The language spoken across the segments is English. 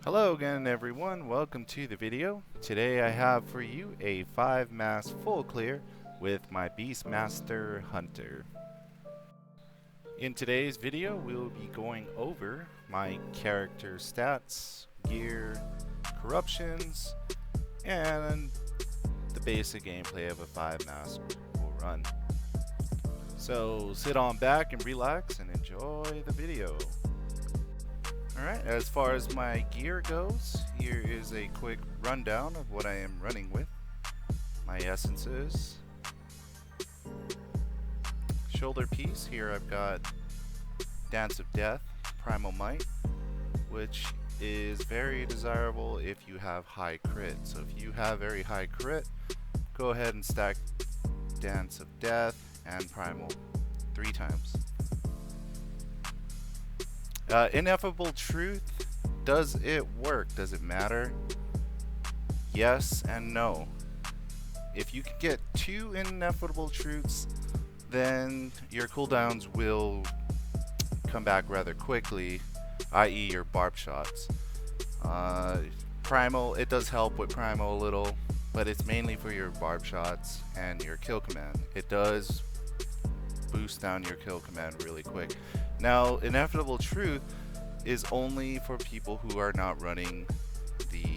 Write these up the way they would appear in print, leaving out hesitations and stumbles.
Hello again everyone, welcome to the video. Today I have for you a 5 mass full clear with my Beastmaster Hunter. In today's video we will be going over my character stats, gear, corruptions, and the basic gameplay of a 5 mass full run. So sit on back and relax and enjoy the video. Alright, as far as my gear goes, here is a quick rundown of what I am running with. My essences. Shoulder piece, here I've got Dance of Death, Primal Might, which is very desirable if you have high crit. So if you have very high crit, go ahead and stack Dance of Death and Primal 3 times. Ineffable Truth, does it work? Does it matter? Yes and no. If you can get 2 Ineffable Truths, then your cooldowns will come back rather quickly, i.e. your barb shots. Primal, it does help with Primal a little, but it's mainly for your barb shots and your kill command. It does boost down your kill command really quick. Now, Ineffable Truth is only for people who are not running the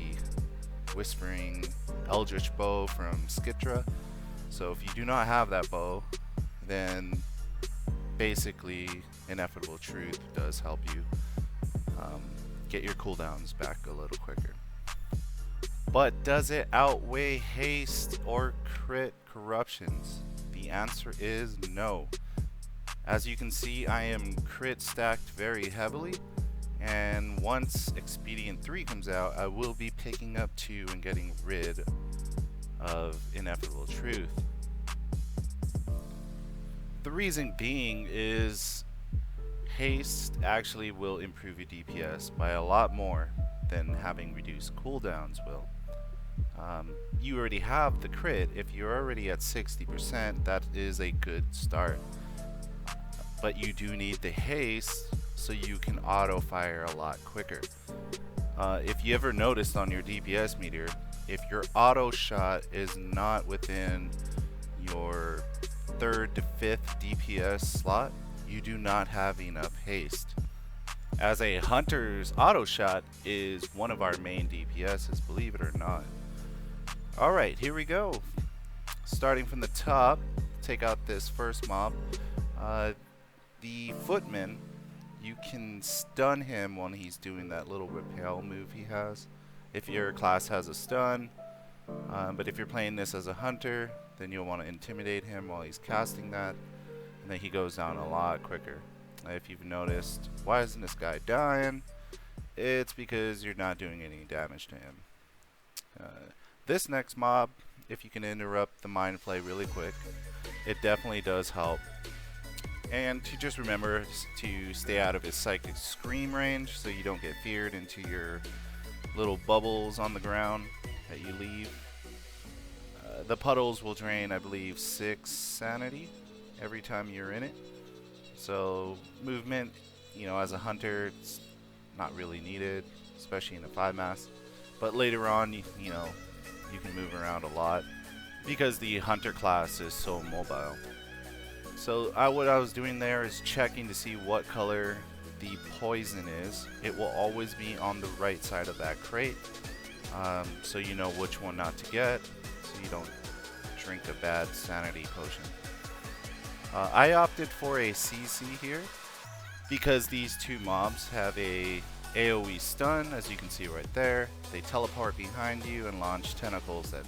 Whispering Eldritch Bow from Skitra. So if you do not have that bow, then basically Ineffable Truth does help you get your cooldowns back a little quicker. But does it outweigh haste or crit corruptions? The answer is no. As you can see, I am crit stacked very heavily, and once Expedient 3 comes out, I will be picking up 2 and getting rid of Ineffable Truth. The reason being is haste actually will improve your DPS by a lot more than having reduced cooldowns will. You already have the crit. If you're already at 60%, that is a good start. But you do need the haste so you can auto fire a lot quicker. If you ever noticed on your DPS meter, if your auto shot is not within your 3rd to 5th DPS slot, you do not have enough haste. As a hunter's auto shot is one of our main DPSs, believe it or not. Alright, here we go. Starting from the top, take out this first mob. The Footman, you can stun him when he's doing that little repel move he has, if your class has a stun. But if you're playing this as a hunter, then you'll want to intimidate him while he's casting that, and then he goes down a lot quicker. If you've noticed, why isn't this guy dying? It's because you're not doing any damage to him. This next mob, if you can interrupt the mind play really quick, it definitely does help. And to just remember to stay out of his psychic scream range so you don't get feared into your little bubbles on the ground that you leave. The puddles will drain, I believe, 6 sanity every time you're in it. So movement, as a hunter, it's not really needed, especially in a 5 mass. But later on, you can move around a lot because the hunter class is so mobile. So what I was doing there is checking to see what color the poison is. It will always be on the right side of that crate, so you know which one not to get, so you don't drink a bad sanity potion. I opted for a CC here because these 2 mobs have a AoE stun, as you can see right there. They teleport behind you and launch tentacles that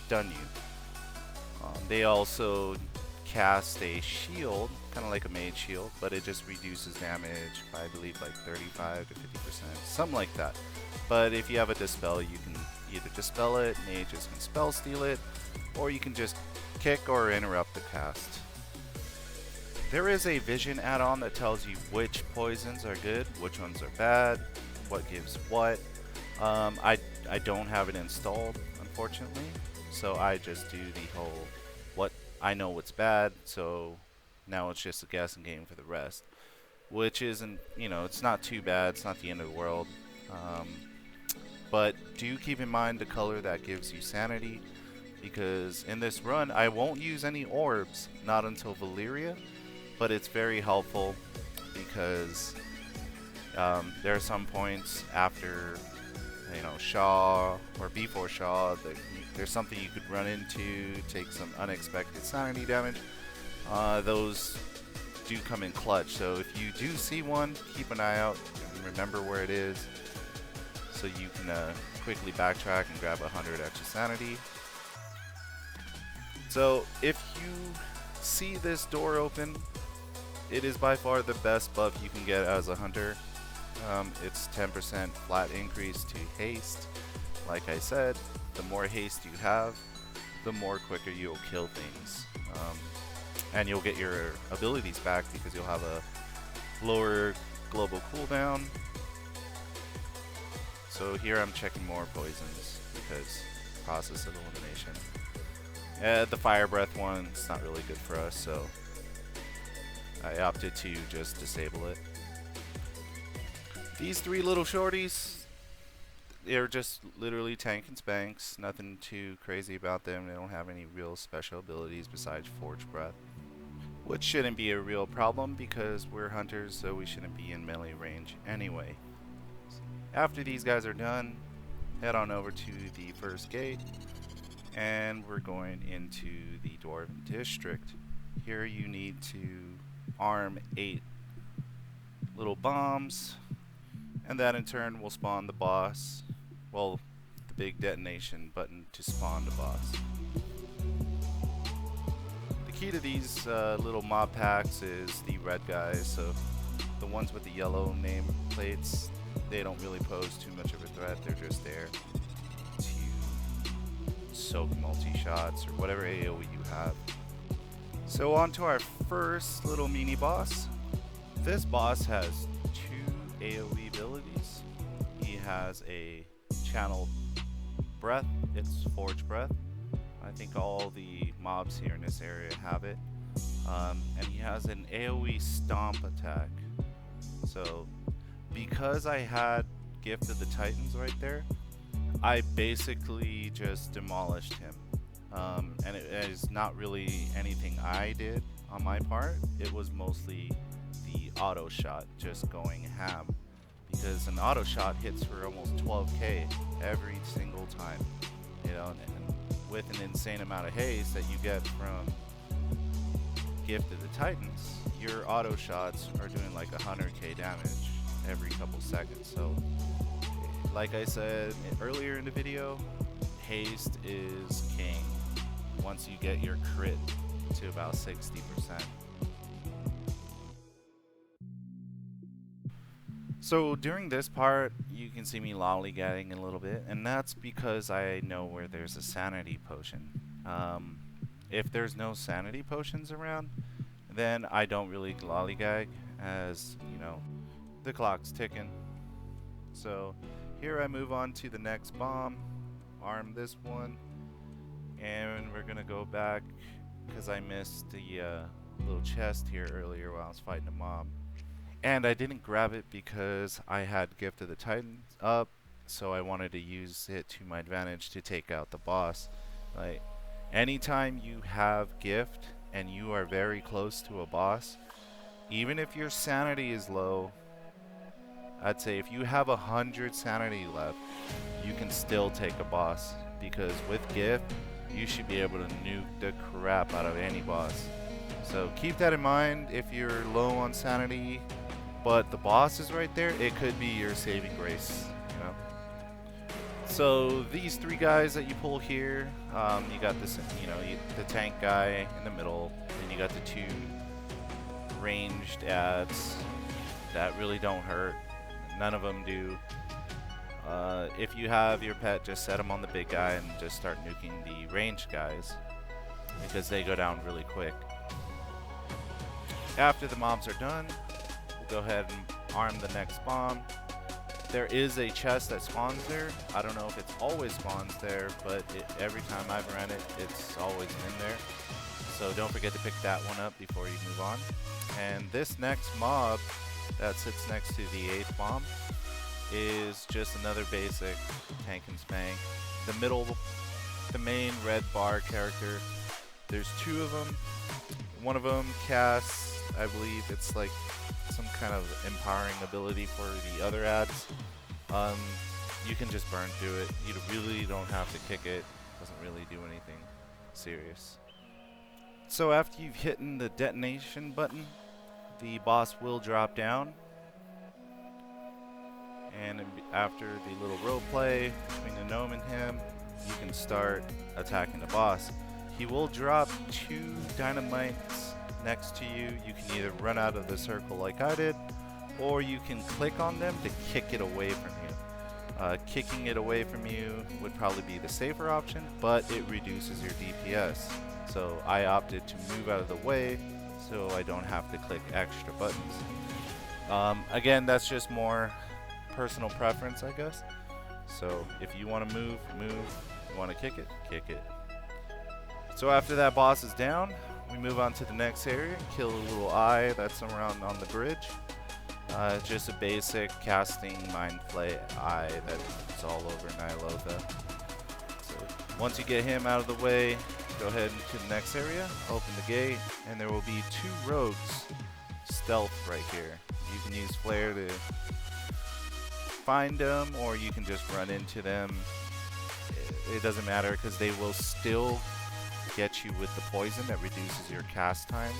stun you. They also cast a shield, kind of like a mage shield, but it just reduces damage by, I believe, like 35 to 50%, something like that. But if you have a dispel, you can either dispel it, mages can spell steal it, or you can just kick or interrupt the cast. There is a vision add-on that tells you which poisons are good, which ones are bad, what gives what. I don't have it installed, unfortunately, so I just do the whole I know what's bad, so now it's just a guessing game for the rest, which isn't, it's not too bad. It's not the end of the world. But do keep in mind the color that gives you sanity, because in this run I won't use any orbs, not until Valyria, but it's very helpful because there are some points after, you know, Shaw or before Shaw that there's something you could run into, take some unexpected sanity damage. Those do come in clutch, so if you do see one, keep an eye out and remember where it is, so you can quickly backtrack and grab 100 extra sanity. So if you see this door open, it is by far the best buff you can get as a hunter. It's 10% flat increase to haste. Like I said, the more haste you have, the more quicker you'll kill things. And you'll get your abilities back because you'll have a lower global cooldown. So here I'm checking more poisons because process of elimination. The fire breath one is not really good for us, so I opted to just disable it. These three little shorties, they're just literally tank and spanks. Nothing too crazy about them. They don't have any real special abilities besides Forge Breath, which shouldn't be a real problem because we're hunters, so we shouldn't be in melee range anyway. After these guys are done, head on over to the first gate, and we're going into the Dwarven District. Here you need to arm 8 little bombs, and that in turn will spawn the boss. Well, the big detonation button to spawn the boss. The key to these little mob packs is the red guys, so the ones with the yellow name plates, they don't really pose too much of a threat. They're just there to soak multi-shots or whatever AoE you have. So on to our first little mini boss. This boss has 2 AoE abilities. He has a channeled breath, it's Forge Breath. I think all the mobs here in this area have it. And he has an AoE stomp attack. So because I had Gift of the Titans right there, I basically just demolished him. And it is not really anything I did on my part. It was mostly the auto shot just going ham, because an auto shot hits for almost 12k every single time, you know, and with an insane amount of haste that you get from Gift of the Titans, your auto shots are doing like 100k damage every couple seconds. So like I said earlier in the video, haste is king once you get your crit to about 60%. So during this part, you can see me lollygagging a little bit, and that's because I know where there's a sanity potion. If there's no sanity potions around, then I don't really lollygag, as you know, the clock's ticking. So here I move on to the next bomb, arm this one, and we're gonna go back because I missed the little chest here earlier while I was fighting a mob. And I didn't grab it because I had Gift of the Titans up, so I wanted to use it to my advantage to take out the boss. Like, anytime you have Gift and you are very close to a boss, even if your sanity is low, I'd say if you have 100 sanity left, you can still take a boss, because with Gift, you should be able to nuke the crap out of any boss. So keep that in mind if you're low on sanity, but the boss is right there, it could be your saving grace, you know. So these 3 guys that you pull here, you got this, you know, the tank guy in the middle, and you got the 2 ranged ads that really don't hurt. None of them do. If you have your pet, just set them on the big guy and just start nuking the ranged guys, because they go down really quick. After the mobs are done, we'll go ahead and arm the next bomb. There is a chest that spawns there. I don't know if it's always spawns there, but every time I've ran it, it's always in there. So don't forget to pick that one up before you move on. And this next mob that sits next to the 8th bomb is just another basic tank and spank. The main red bar character, there's two of them. One of them casts, I believe it's like some kind of empowering ability for the other ads. You can just burn through it. You really don't have to kick it. Doesn't really do anything serious. So after you've hit the detonation button, the boss will drop down. And after the little role play between the gnome and him, you can start attacking the boss. He will drop 2 dynamites next to you. You can either run out of the circle like I did, or you can click on them to kick it away from you. Kicking it away from you would probably be the safer option, but it reduces your DPS. So I opted to move out of the way so I don't have to click extra buttons. Again, that's just more personal preference, I guess. So if you want to move. You want to kick it. So after that boss is down, we move on to the next area, kill a little eye that's around on the bridge. Just a basic casting mind flay eye that's all over Nilotha. So once you get him out of the way, go ahead to the next area, open the gate, and there will be 2 rogues stealth right here. You can use flare to find them, or you can just run into them. It doesn't matter because they will still get you with the poison that reduces your cast times,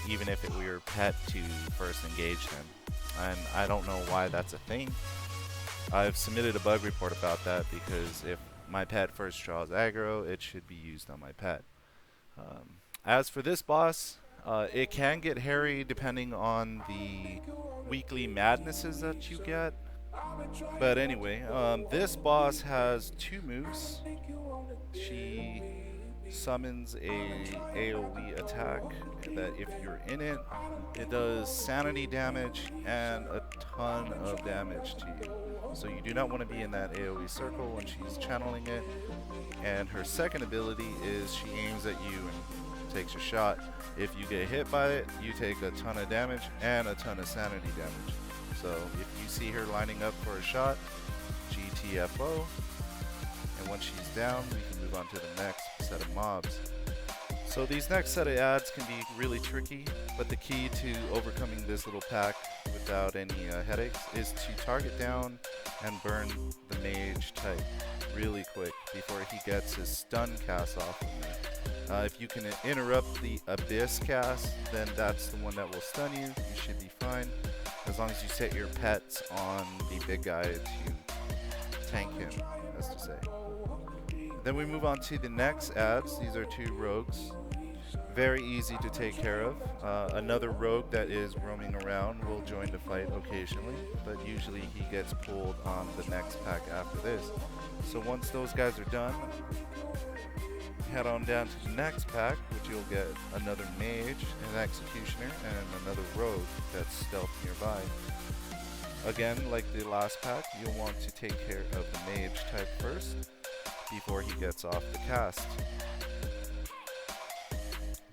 even if it were your pet to first engage them. And I don't know why that's a thing. I've submitted a bug report about that because if my pet first draws aggro, it should be used on my pet. As for this boss, it can get hairy depending on the weekly madnesses that you get. But anyway, this boss has 2 moves. She summons a AoE attack that if you're in it, it does sanity damage and a ton of damage to you. So you do not want to be in that AoE circle when she's channeling it. And her second ability is she aims at you and takes a shot. If you get hit by it, you take a ton of damage and a ton of sanity damage. So if you see her lining up for a shot, GTFO. And once she's down, we can move on to the next set of mobs. So these next set of ads can be really tricky, but the key to overcoming this little pack without any headaches is to target down and burn the mage type really quick before he gets his stun cast off of me. If you can interrupt the Abyss cast, then that's the one that will stun you. You should be fine, as long as you set your pets on the big guy to tank him, as to say. Then we move on to the next ads. These are 2 rogues. Very easy to take care of. Another rogue that is roaming around will join the fight occasionally, but usually he gets pulled on the next pack after this. So once those guys are done, head on down to the next pack, which you'll get another mage, an executioner, and another rogue that's stealth nearby. Again, like the last pack, you'll want to take care of the mage type first before he gets off the cast.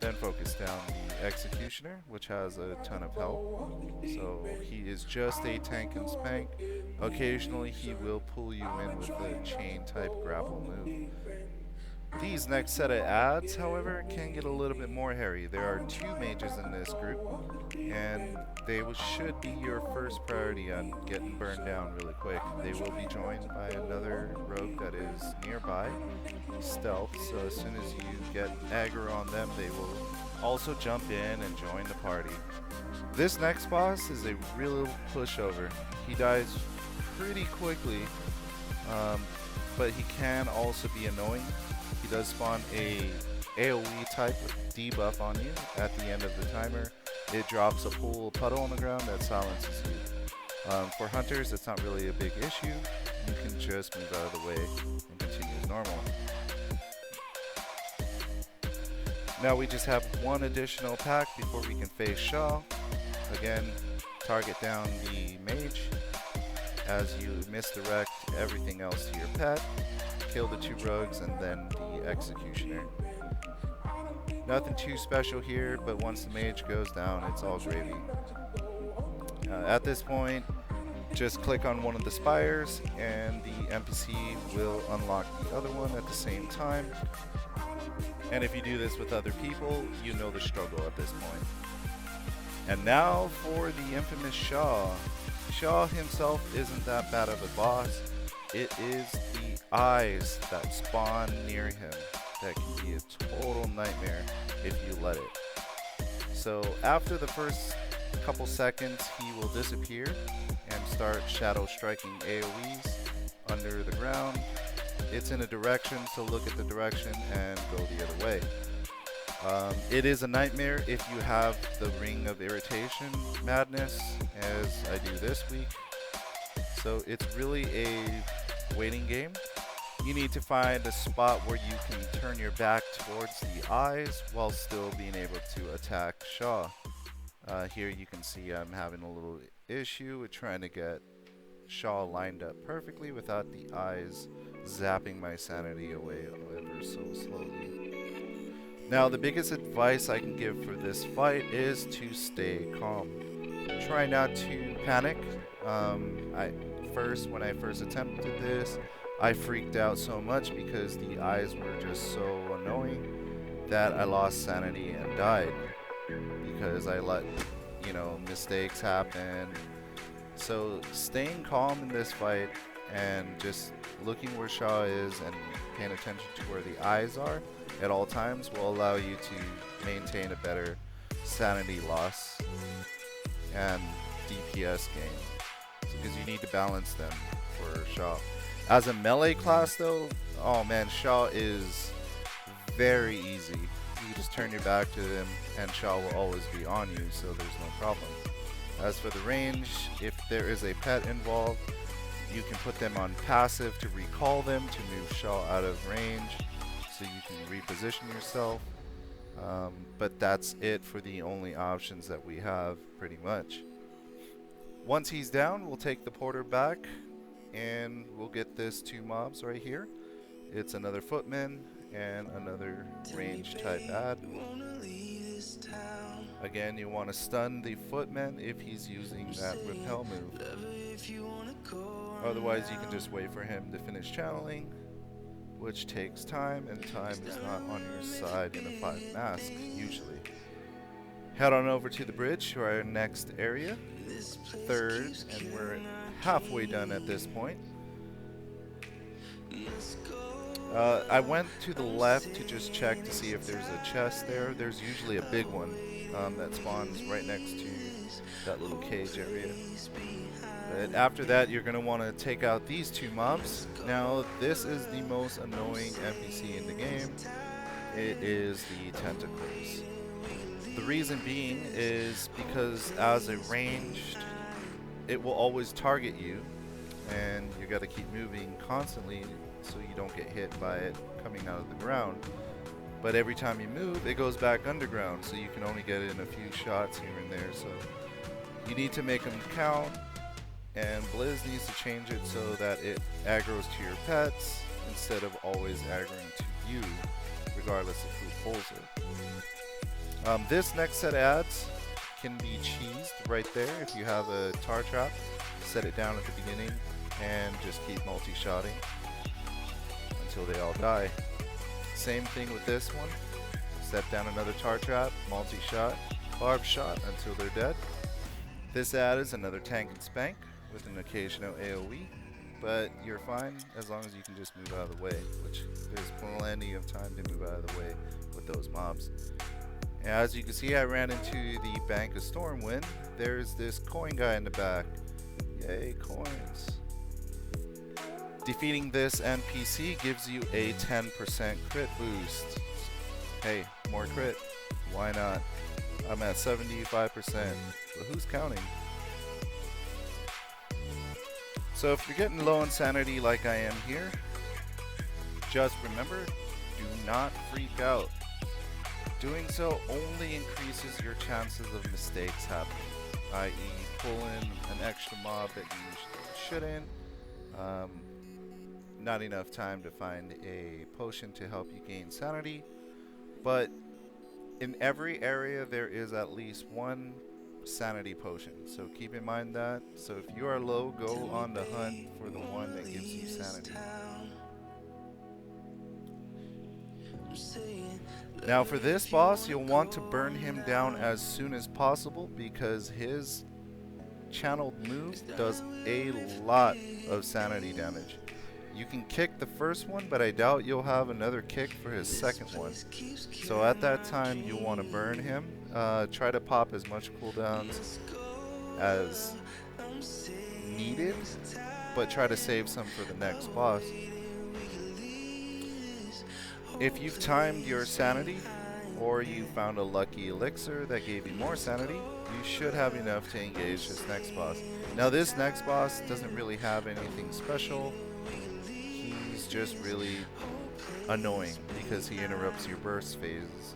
Then focus down the executioner, which has a ton of health. So he is just a tank and spank. Occasionally he will pull you in with a chain type grapple move. These next set of ads, however, can get a little bit more hairy. There are 2 mages in this group, and they should be your first priority on getting burned down really quick. They will be joined by another rogue that is nearby, stealth, so as soon as you get aggro on them, they will also jump in and join the party. This next boss is a real pushover. He dies pretty quickly, but he can also be annoying. He does spawn a AoE type debuff on you at the end of the timer. It drops a pool puddle on the ground that silences you. For hunters, it's not really a big issue. You can just move out of the way and continue as normal. Now we just have 1 additional pack before we can face Shaw. Again, target down the mage as you misdirect everything else to your pet. Kill the 2 rogues and then the executioner. Nothing too special here, but once the mage goes down, it's all gravy. At this point, Just click on one of the spires and the NPC will unlock the other one at the same time. And if you do this with other people, you know the struggle at this point. And now for the infamous Shaw. Shaw himself isn't that bad of a boss. It is the eyes that spawn near him that can be a total nightmare if you let it. So after the first couple seconds, he will disappear and start shadow striking AoEs under the ground. It's in a direction, so look at the direction and go the other way. It is a nightmare if you have the Ring of Irritation madness, as I do this week. So it's really a waiting game. You need to find a spot where you can turn your back towards the eyes while still being able to attack Shaw. Here you can see I'm having a little issue with trying to get Shaw lined up perfectly without the eyes zapping my sanity away ever so slowly. Now the biggest advice I can give for this fight is to stay calm. Try not to panic. When I first attempted this, I freaked out so much because the eyes were just so annoying that I lost sanity and died because I let, mistakes happen. So staying calm in this fight and just looking where Shaw is and paying attention to where the eyes are at all times will allow you to maintain a better sanity loss and DPS gain, because you need to balance them for Shaw. As a melee class though, oh man, Shaw is very easy. You just turn your back to him and Shaw will always be on you, so there's no problem. As for the range, if there is a pet involved, you can put them on passive to recall them to move Shaw out of range so you can reposition yourself. But that's it for the only options that we have pretty much. Once he's down, we'll take the porter back and we'll get this 2 mobs right here. It's another footman and another range type ad. Again, you want to stun the footman if he's using that repel move. Otherwise, you can just wait for him to finish channeling, which takes time, and time is not on your side in a 5 mask, usually. Head on over to the bridge to our next area, 3rd, and we're halfway done at this point. I went to the left to just check to see if there's a chest there. There's usually a big one that spawns right next to that little cage area. But after that, you're going to want to take out these 2 mobs. Now, this is the most annoying NPC in the game. It is the tentacles. The reason being is because as a ranged, it will always target you, and you got to keep moving constantly so you don't get hit by it coming out of the ground. But every time you move, it goes back underground, so you can only get in a few shots here and there. So you need to make them count, and Blizz needs to change it so that it aggroes to your pets instead of always aggroing to you, regardless of who pulls it. This next set of ads can be cheesed right there. If you have a tar trap, set it down at the beginning and just keep multi-shotting until they all die. Same thing with this one. Set down another tar trap, multi-shot, barb shot until they're dead. This ad is another tank and spank with an occasional AoE, but you're fine as long as you can just move out of the way, which there's plenty of time to move out of the way with those mobs. And as you can see, I ran into the Bank of Stormwind. There's this coin guy in the back. Yay, coins. Defeating this NPC gives you a 10% crit boost. Hey, more crit. Why not? I'm at 75%, but who's counting? So if you're getting low in sanity like I am here, just remember, do not freak out. Doing so only increases your chances of mistakes happening, i.e. pulling an extra mob that you usually shouldn't, not enough time to find a potion to help you gain sanity, but in every area there is at least one sanity potion. So keep in mind that. So if you are low, go on the hunt for the one that gives you sanity. Now for this boss, you'll want to burn him down as soon as possible because his channeled move does a lot of sanity damage. You can kick the first one, but I doubt you'll have another kick for his second one. So at that time, you'll want to burn him. Try to pop as much cooldowns as needed, but try to save some for the next boss. If you've timed your sanity, or you found a lucky elixir that gave you more sanity, you should have enough to engage this next boss. Now this next boss doesn't really have anything special. He's just really annoying because he interrupts your burst phases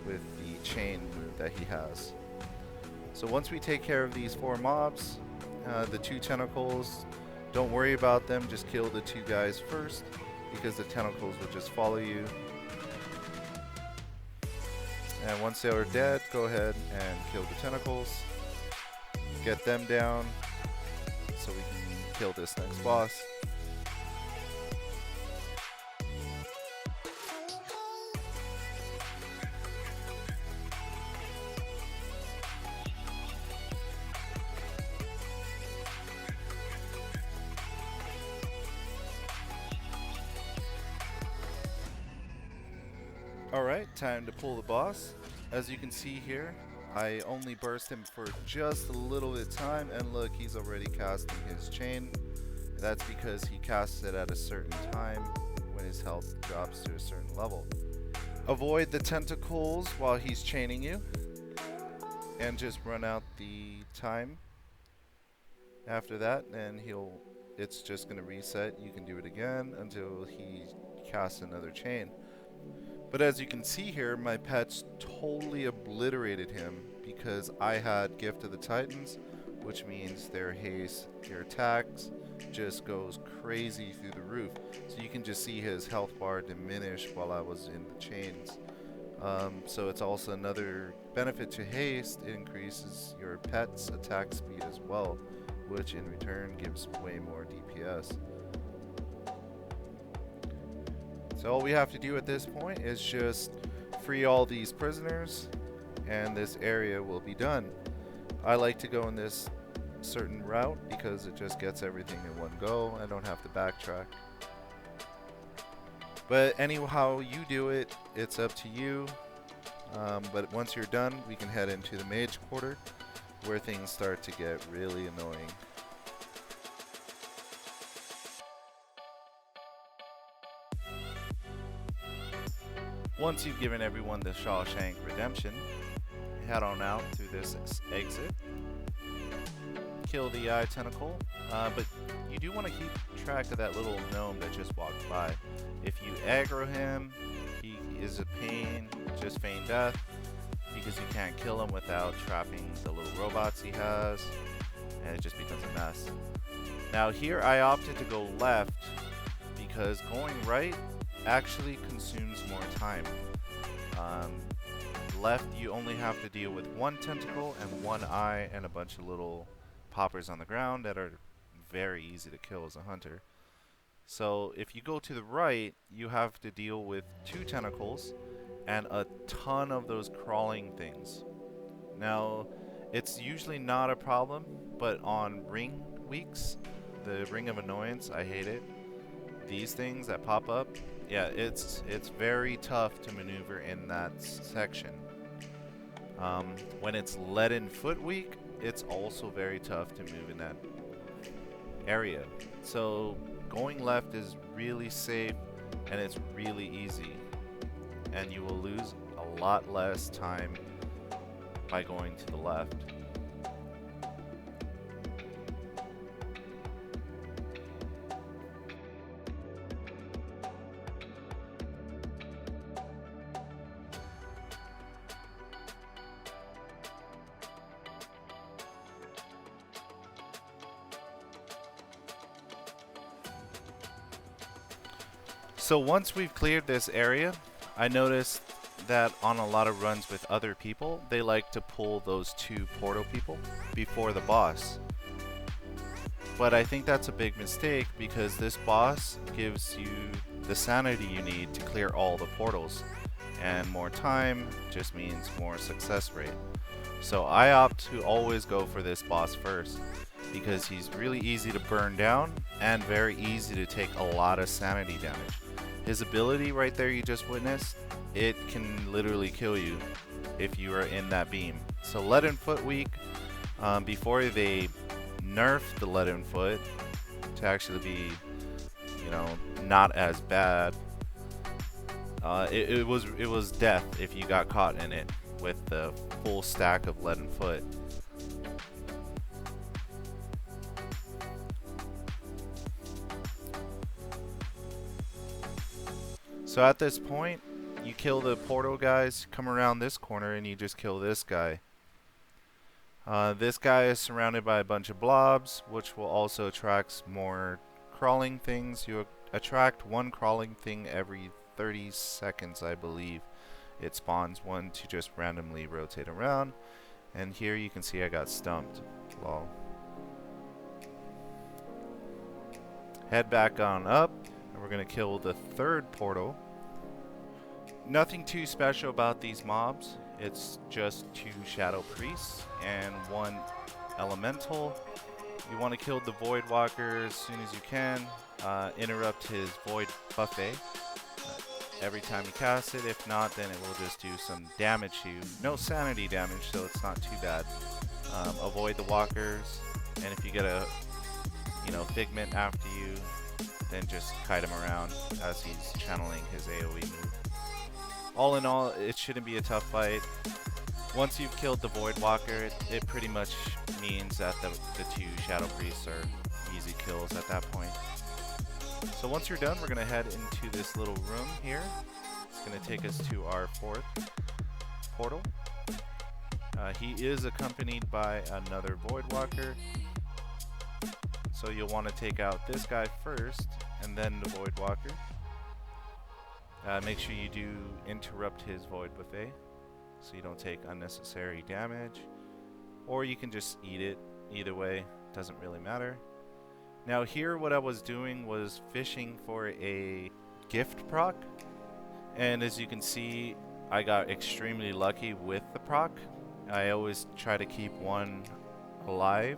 with the chain move that he has. So once we take care of these 4 mobs, the 2 tentacles, don't worry about them, just kill the 2 guys first because the tentacles will just follow you. And once they are dead, go ahead and kill the tentacles. Get them down so we can kill this next boss. Alright, time to pull the boss. As you can see here, I only burst him for just a little bit of time, and look, he's already casting his chain. That's because he casts it at a certain time when his health drops to a certain level. Avoid the tentacles while he's chaining you, and just run out the time. After that, and it's just going to reset. You can do it again until he casts another chain. But as you can see here, my pets totally obliterated him because I had Gift of the Titans, which means their haste, their attacks just goes crazy through the roof. So you can just see his health bar diminish while I was in the chains. So it's also another benefit to haste. It increases your pet's attack speed as well, which in return gives way more DPS. So all we have to do at this point is just free all these prisoners and this area will be done. I like to go in this certain route because it just gets everything in one go. I don't have to backtrack. But anyhow you do it, it's up to you. But once you're done, we can head into the mage quarter where things start to get really annoying. Once you've given everyone the Shawshank Redemption, head on out through this exit. Kill the eye tentacle, but you do want to keep track of that little gnome that just walked by. If you aggro him, he is a pain, just feign death, because you can't kill him without trapping the little robots he has, and it just becomes a mess. Now here I opted to go left, because going right actually consumes more time. Left, you only have to deal with 1 tentacle and 1 eye and a bunch of little poppers on the ground that are very easy to kill as a hunter. So if you go to the right, you have to deal with 2 tentacles and a ton of those crawling things. Now, it's usually not a problem, but on ring weeks, the Ring of Annoyance, I hate it. These things that pop up, yeah, it's very tough to maneuver in that section. When it's Leaden Foot week, it's also very tough to move in that area. So going left is really safe and it's really easy, and you will lose a lot less time by going to the left. So once we've cleared this area, I noticed that on a lot of runs with other people, they like to pull those 2 portal people before the boss. But I think that's a big mistake because this boss gives you the sanity you need to clear all the portals. And more time just means more success rate. So I opt to always go for this boss first because he's really easy to burn down and very easy to take a lot of sanity damage. His ability right there you just witnessed, it can literally kill you if you are in that beam. So Leaden Foot weak, before they nerf the Leaden Foot to actually be, you know, not as bad, it was death if you got caught in it with the full stack of Leaden Foot. So at this point, you kill the portal guys, come around this corner, and you just kill this guy. This guy is surrounded by a bunch of blobs, which will also attract more crawling things. You attract 1 crawling thing every 30 seconds, I believe. It spawns 1 to just randomly rotate around. And here you can see I got stumped. Lol. Head back on up, and we're going to kill the 3rd portal. Nothing too special about these mobs. It's just 2 Shadow Priests and 1 Elemental. You want to kill the Void Walker as soon as you can. Interrupt his Void buffet every time you cast it. If not, then it will just do some damage to you. No sanity damage, so it's not too bad. Avoid the walkers, and if you get a Figment after you, then just kite him around as he's channeling his AoE move. All in all, it shouldn't be a tough fight. Once you've killed the Void Walker, it pretty much means that the 2 Shadow Priests are easy kills at that point. So once you're done, we're going to head into this little room here. It's going to take us to our 4th portal. He is accompanied by another Void Walker. So you'll want to take out this guy first, and then the Void Walker. Make sure you do interrupt his Void Buffet, so you don't take unnecessary damage. Or you can just eat it. Either way, doesn't really matter. Now here what I was doing was fishing for a gift proc. And as you can see, I got extremely lucky with the proc. I always try to keep 1 alive,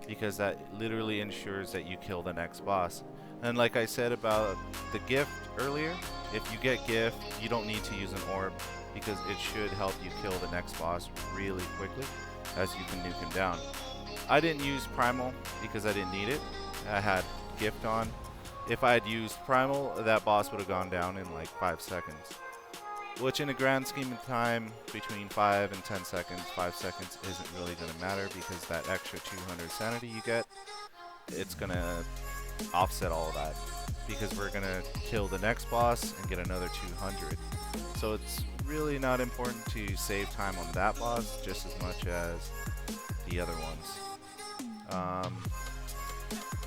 because that literally ensures that you kill the next boss. And like I said about the gift earlier, if you get gift, you don't need to use an orb, because it should help you kill the next boss really quickly, as you can nuke him down. I didn't use Primal because I didn't need it. I had gift on. If I had used Primal, that boss would have gone down in like 5 seconds. Which in a grand scheme of time, between 5 and 10 seconds, 5 seconds isn't really going to matter, because that extra 200 sanity you get, it's going to offset all of that. Because we're going to kill the next boss and get another 200. So it's really not important to save time on that boss just as much as the other ones.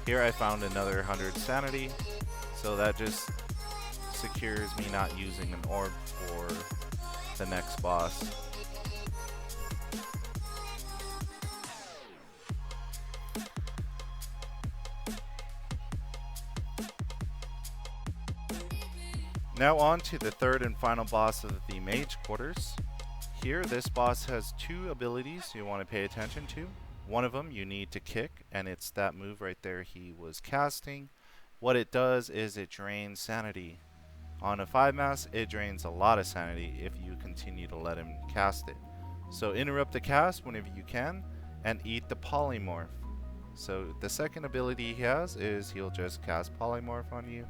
Here I found another 100 sanity, so that just secures me not using an orb for the next boss. Now on to the 3rd and final boss of the Mage Quarters. Here this boss has 2 abilities you want to pay attention to. One of them you need to kick, and it's that move right there he was casting. What it does is it drains sanity. On a 5 mass, it drains a lot of sanity if you continue to let him cast it. So interrupt the cast whenever you can, and eat the polymorph. So the second ability he has is he'll just cast polymorph on you.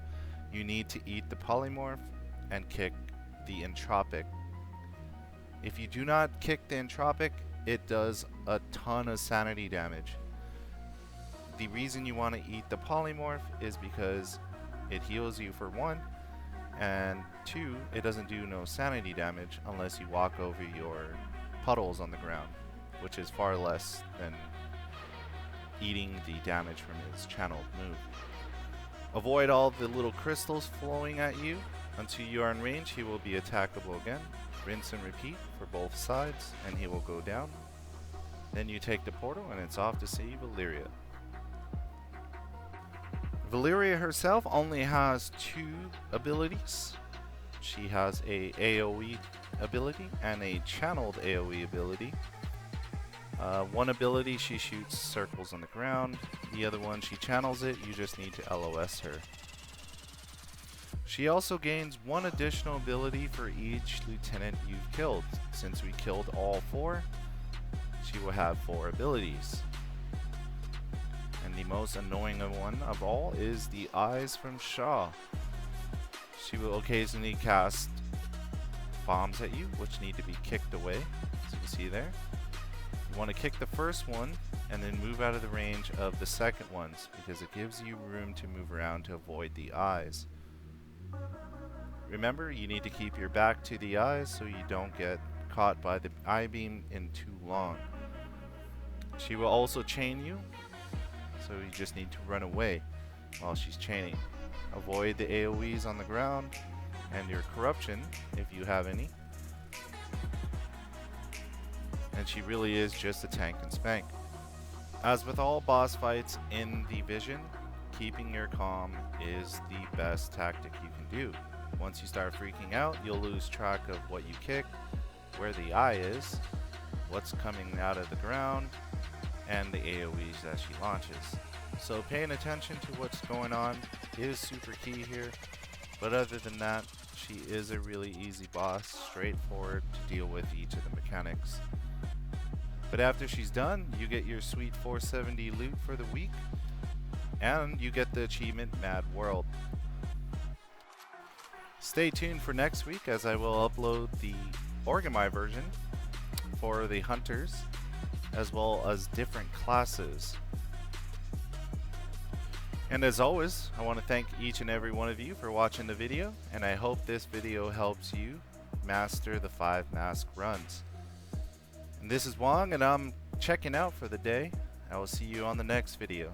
You need to eat the polymorph and kick the entropic. If you do not kick the entropic, it does a ton of sanity damage. The reason you want to eat the polymorph is because it heals you for 1, and 2, it doesn't do no sanity damage unless you walk over your puddles on the ground, which is far less than eating the damage from his channeled move. Avoid all the little crystals flowing at you. Until you are in range, he will be attackable again. Rinse and repeat for both sides, and he will go down. Then you take the portal, and it's off to see Valyria. Valyria herself only has 2 abilities. She has a AoE ability and a channeled AoE ability. One ability, she shoots circles on the ground. The other one, she channels it. You just need to LOS her. She also gains 1 additional ability for each lieutenant you've killed. Since we killed all 4, she will have 4 abilities. And the most annoying one of all is the eyes from Shaw. She will occasionally cast bombs at you, which need to be kicked away, as you can see there. You want to kick the first one and then move out of the range of the second ones, because it gives you room to move around to avoid the eyes. Remember, you need to keep your back to the eyes so you don't get caught by the eye beam in too long. She will also chain you, so you just need to run away while she's chaining. Avoid the AoEs on the ground and your corruption if you have any. And she really is just a tank and spank. As with all boss fights in the Vision, keeping your calm is the best tactic you can do. Once you start freaking out, you'll lose track of what you kicked, where the eye is, what's coming out of the ground, and the AoEs that she launches. So paying attention to what's going on is super key here, but other than that, she is a really easy boss, straightforward to deal with each of the mechanics. But after she's done, you get your sweet 470 loot for the week, and you get the achievement Mad World. Stay tuned for next week, as I will upload the Orgrimmar version for the hunters, as well as different classes. And as always, I want to thank each and every one of you for watching the video, and I hope this video helps you master the 5 mask runs. And this is Wong, and I'm checking out for the day. I will see you on the next video.